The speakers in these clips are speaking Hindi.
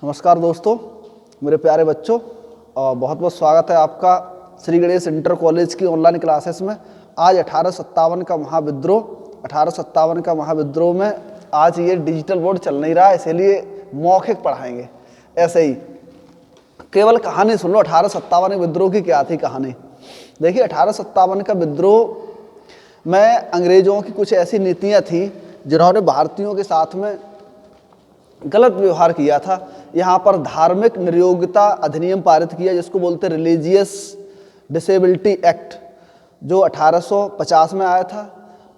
नमस्कार दोस्तों, मेरे प्यारे बच्चों, बहुत बहुत स्वागत है आपका श्री गणेश इंटर कॉलेज की ऑनलाइन क्लासेस में। आज 1857 का महाविद्रोह में आज ये डिजिटल बोर्ड चल नहीं रहा है, इसीलिए मौखिक पढ़ाएंगे। ऐसे ही केवल कहानी सुन लो, 1857 विद्रोह की क्या थी कहानी। देखिए, 1857 का विद्रोह में अंग्रेजों की कुछ ऐसी नीतियाँ थीं जिन्होंने भारतीयों के साथ में गलत व्यवहार किया था। यहाँ पर धार्मिक नियोग्यता अधिनियम पारित किया, जिसको बोलते रिलीजियस डिसेबिलिटी एक्ट, जो 1850 में आया था।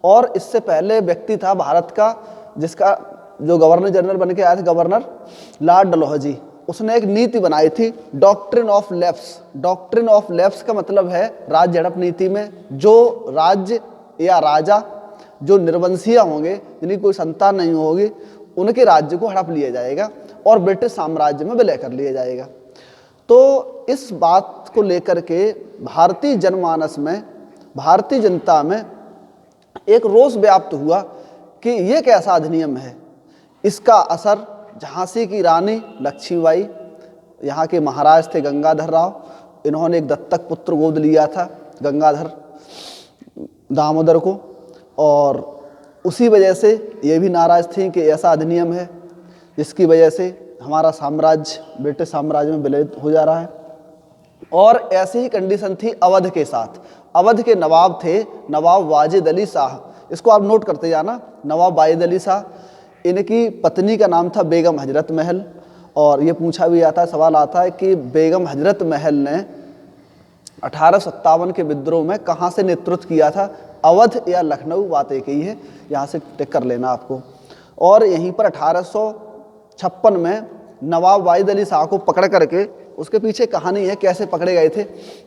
और इससे पहले व्यक्ति था भारत का, जिसका जो गवर्नर जनरल बन के आया था, गवर्नर लॉर्ड डलहौजी। उसने एक नीति बनाई थी, doctrine of lapse. Doctrine of lapse का मतलब है राज्य हड़प नीति में जो राज्य या राजा जो निर्वंशीय होंगे, जिनकी कोई संतान नहीं होगी, उनके राज्य को हड़प लिया जाएगा और ब्रिटिश साम्राज्य में विलय कर लिया जाएगा। तो इस बात को लेकर के भारतीय जनमानस में, भारतीय जनता में एक रोष व्याप्त हुआ कि ये कैसा अधिनियम है। इसका असर झांसी की रानी लक्ष्मीबाई, यहाँ के महाराज थे गंगाधर राव, इन्होंने एक दत्तक पुत्र गोद लिया था गंगाधर दामोदर को, और उसी वजह से ये भी नाराज़ थी कि ऐसा अधिनियम है जिसकी वजह से हमारा साम्राज्य ब्रिटिश साम्राज्य में विलय हो जा रहा है। और ऐसी ही कंडीशन थी अवध के साथ। अवध के नवाब थे नवाब वाजिद अली शाह, इसको आप नोट करते जाना, नवाब वाजिद अली शाह। इनकी पत्नी का नाम था बेगम हजरत महल। और ये पूछा भी जाता है, सवाल आता है कि बेगम हजरत महल ने 1857 के विद्रोह में कहाँ से नेतृत्व किया था, अवध या लखनऊ, बात एक ही है, यहाँ से टिक कर लेना आपको। और यहीं पर 1856 में नवाब वाजिद अली शाह को पकड़ करके, उसके पीछे कहानी है कैसे पकड़े गए थे।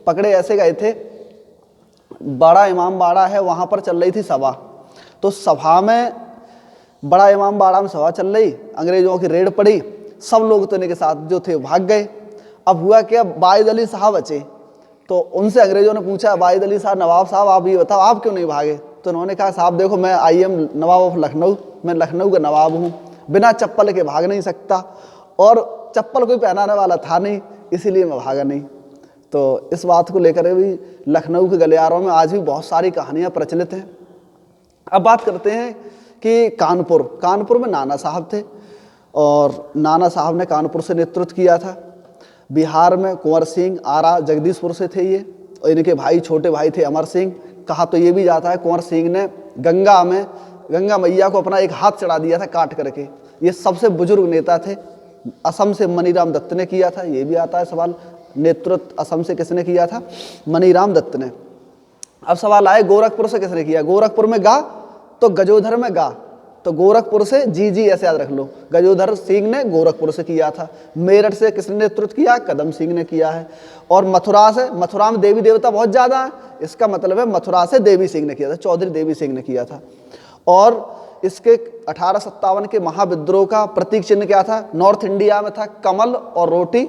पकड़े ऐसे गए थे, बड़ा इमाम बाड़ा है, वहाँ पर चल रही थी सभा। तो सभा में, बड़ा इमाम बाड़ा में सभा चल रही, अंग्रेजों की रेड पड़ी, सब लोग तो इनके साथ जो थे भाग गए। अब हुआ क्या, वाजिद अली शाह बचे। तो उनसे अंग्रेजों ने पूछा, वाजिद अली शाह नवाब साहब आप ये बताओ आप क्यों नहीं भागे। तो उन्होंने कहा, साहब देखो मैं I am Nawab of Lucknow, मैं लखनऊ का नवाब हूँ, बिना चप्पल के भाग नहीं सकता, और चप्पल कोई पहनाने वाला था नहीं, इसीलिए मैं भागा नहीं। तो इस बात को लेकर भी लखनऊ के गलियारों में आज भी बहुत सारी कहानियाँ प्रचलित हैं। अब बात करते हैं कि कानपुर में नाना साहब थे, और नाना साहब ने कानपुर से नेतृत्व किया था। बिहार में कुंवर सिंह आरा जगदीशपुर से थे ये, और इनके भाई छोटे भाई थे अमर सिंह। कहा तो ये भी जाता है कुंवर सिंह ने गंगा मैया को अपना एक हाथ चढ़ा दिया था काट करके। ये सबसे बुजुर्ग नेता थे। असम से मनीराम दत्त ने किया था, ये भी आता है सवाल, नेतृत्व असम से किसने किया था, मनीराम दत्त ने। अब सवाल आए गोरखपुर से किसने किया। गोरखपुर में गा तो गजोधर में गा, तो गोरखपुर से जी ऐसे याद रख लो, गजोधर सिंह ने गोरखपुर से किया था। मेरठ से किसने नेतृत्व किया, कदम सिंह ने किया है। और मथुरा में देवी देवता बहुत ज़्यादा है, इसका मतलब है मथुरा से देवी सिंह ने किया था, चौधरी देवी सिंह ने किया था। और इसके 1857 के महाविद्रोह का प्रतीक चिन्ह क्या था। नॉर्थ इंडिया में था कमल और रोटी,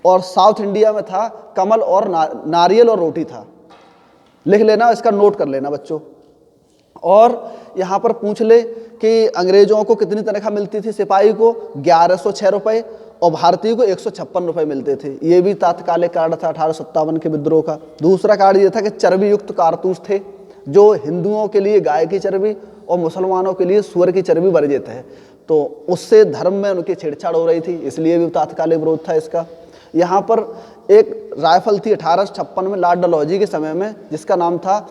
और साउथ इंडिया में था कमल और नारियल और रोटी था। लिख लेना, इसका नोट कर लेना बच्चों। और यहाँ पर पूछ ले कि अंग्रेजों को कितनी तनख्वाह मिलती थी। सिपाही को 1106 रुपये और भारतीय को 156 रुपये मिलते थे। ये भी तात्कालिक कार्ड था 1857 के विद्रोह का। दूसरा कार्ड ये था कि चर्बी युक्त कारतूस थे, जो हिंदुओं के लिए गाय की चर्बी और मुसलमानों के लिए सूअर की चर्बी वर्जित है, तो उससे धर्म में उनकी छेड़छाड़ हो रही थी, इसलिए भी तात्कालिक विरोध था इसका। यहाँ पर एक राइफल थी 1856 में लॉर्ड डलहौजी के समय में, जिसका नाम था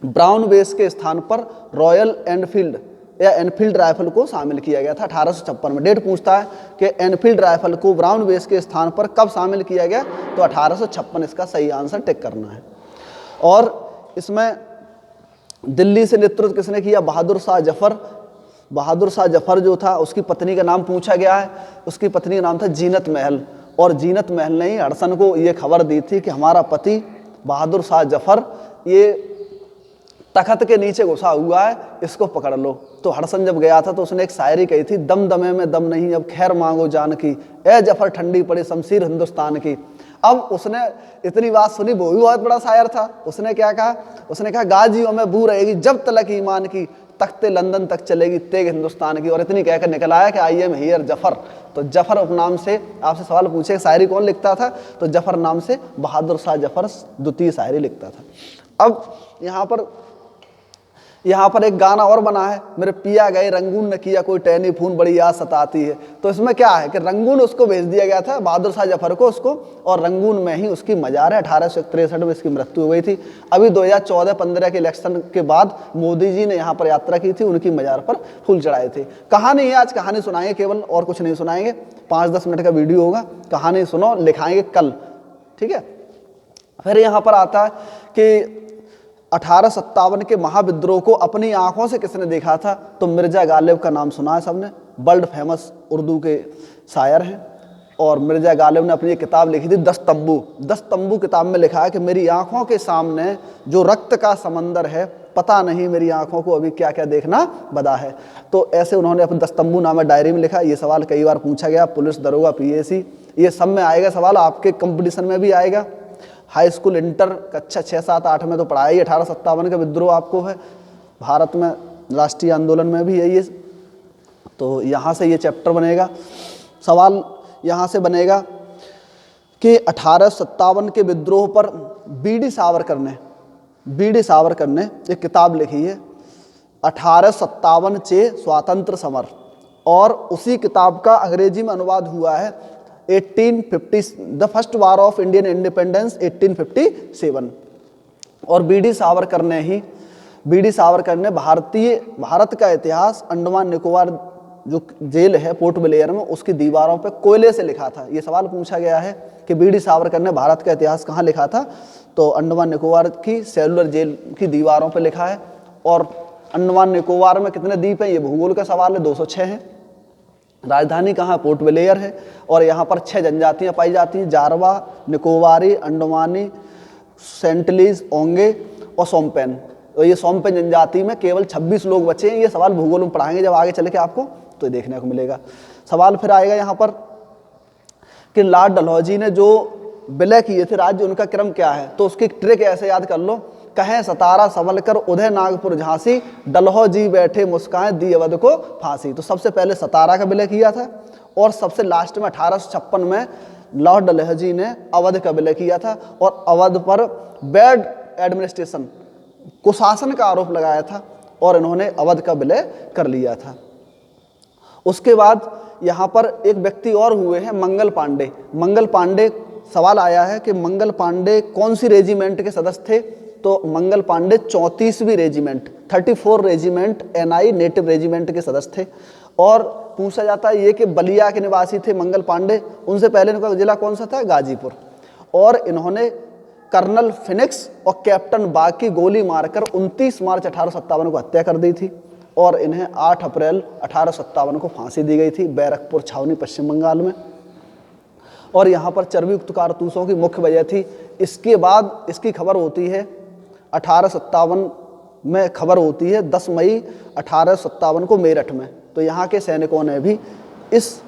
ब्राउन बेस के स्थान पर रॉयल एनफील्ड या एनफील्ड राइफल को शामिल किया गया था 1856 में। डेट पूछता है कि एनफील्ड राइफल को ब्राउन बेस के स्थान पर कब शामिल किया गया, तो 1856 इसका सही आंसर टिक करना है। और इसमें दिल्ली से नेतृत्व किसने किया, बहादुर शाह जफर। बहादुर शाह जफर जो था, उसकी पत्नी का नाम पूछा गया है, उसकी पत्नी का नाम था जीनत महल। और जीनत महल ने ही हडसन को ये खबर दी थी कि हमारा पति बहादुर शाह जफर ये तखत के नीचे घुसा हुआ है, इसको पकड़ लो। तो हडसन जब गया था तो उसने एक शायरी कही थी, दम दमे में दम नहीं अब खैर मांगो जान की, ए जफर ठंडी पड़ी शमशीर हिंदुस्तान की। अब उसने इतनी बात सुनी, वो भी बहुत बड़ा शायर था। उसने क्या कहा, उसने कहा गाजियों में बू रहेगी जब तलक ईमान की, तख्ते लंदन तक चलेगी तेग हिंदुस्तान की। और इतनी कहकर निकल आया कि आई एम हियर जफर। तो जफर उपनाम से आपसे सवाल पूछे शायरी कौन लिखता था, तो जफर नाम से बहादुर शाह जफर द्वितीय शायरी लिखता था। अब यहाँ पर एक गाना और बना है, मेरे पिया गए रंगून न किया कोई टहनी फून बड़ी याद सताती है। तो इसमें क्या है कि रंगून उसको भेज दिया गया था बहादुर शाह जफर को उसको, और रंगून में ही उसकी मजार है। 1863 में इसकी मृत्यु हो गई थी। अभी 2014-15 के इलेक्शन के बाद मोदी जी ने यहाँ पर यात्रा की थी, उनकी मजार पर फूल चढ़ाए थे। कहानी है, आज कहानी सुनाएंगे केवल, और कुछ नहीं सुनाएंगे। 5-10 मिनट का वीडियो होगा, कहानी सुनो, लिखाएंगे कल, ठीक है। फिर यहाँ पर आता है कि 1857 के महाविद्रोह को अपनी आंखों से किसने देखा था, तो मिर्जा गालिब का नाम सुना है सबने, वर्ल्ड फेमस उर्दू के शायर हैं। और मिर्जा गालिब ने अपनी एक किताब लिखी थी 10 तंबू। 10 तंबू किताब में लिखा है कि मेरी आंखों के सामने जो रक्त का समंदर है, पता नहीं मेरी आंखों को अभी क्या क्या देखना बदा है। तो ऐसे उन्होंने अपने 10 तंबू नाम डायरी में लिखा। ये सवाल कई बार पूछा गया, पुलिस, दरोगा, पीएसी, ये सब में आएगा सवाल, आपके कंपटीशन में भी आएगा। हाई स्कूल, इंटर कक्षा 6, 7, 8 में तो पढ़ाया ही। 1857 का विद्रोह आपको है, भारत में राष्ट्रीय आंदोलन में भी है ये। तो यहाँ से ये चैप्टर बनेगा, सवाल यहाँ से बनेगा कि 1857 के विद्रोह पर बीडी सावरकर ने एक किताब लिखी है 1857 चे स्वातंत्र समर, और उसी किताब का अंग्रेजी में अनुवाद हुआ है 1850 the first war of Indian independence 1857। और बीडी सावरकर ने भारत का इतिहास अंडमान निकोबार जो जेल है पोर्ट ब्लेयर में, उसकी दीवारों पे कोयले से लिखा था। ये सवाल पूछा गया है कि बीडी सावरकर ने भारत का इतिहास कहाँ लिखा था, तो अंडमान निकोबार की सेलुलर जेल की दीवारों पे लिखा है। और अंडमान निकोबार में कितने द्वीप हैं, ये भूगोल का सवाल है, 206 हैं। राजधानी कहाँ, पोर्ट ब्लेयर है। और यहाँ पर 6 जनजातियाँ पाई जाती हैं, जारवा, निकोबारी, अंडमानी, सेंटलीज, ओंगे और सोमपेन। तो ये सोमपेन जनजाति में केवल 26 लोग बचे हैं। ये सवाल भूगोल में पढ़ाएंगे जब आगे चल के आपको, तो देखने को मिलेगा। सवाल फिर आएगा यहाँ पर कि लॉर्ड डलहौजी ने जो विलय किए थे राज्य, उनका क्रम क्या है, तो उसकी ट्रिक ऐसे याद कर लो, कहें सतारा संवलकर उदय नागपुर झांसी, डलहौजी बैठे मुस्काएं दी अवध को फांसी। तो सबसे पहले सतारा का विलय किया था, और सबसे लास्ट में 1856 में लॉर्ड डलहौजी ने अवध का विलय किया था, और अवध पर बैड एडमिनिस्ट्रेशन, कुशासन का आरोप लगाया था, और इन्होंने अवध का विलय कर लिया था। उसके बाद यहाँ पर एक व्यक्ति और हुए हैं, मंगल पांडे। सवाल आया है कि मंगल पांडे कौन सी रेजिमेंट के सदस्य थे, तो मंगल पांडे 34वीं regiment 34 regiment NI native regiment के सदस्य थे। और पूछा जाता है ये कि बलिया के निवासी थे मंगल पांडे, उनसे पहले इनका जिला कौन सा था, गाजीपुर। और इन्होंने कर्नल फिनिक्स और कैप्टन बाग की गोली मारकर 29 मार्च 1857 को हत्या कर दी थी, और इन्हें 8 अप्रैल 1857 को फांसी दी गई थी बैरकपुर छावनी, पश्चिम बंगाल में। और यहाँ पर चर्बीयुक्त कारतूसों की मुख्य वजह थी। इसके बाद इसकी खबर होती है 1857 में, खबर होती है 10 मई 1857 को मेरठ में। तो यहाँ के सैनिकों ने भी इस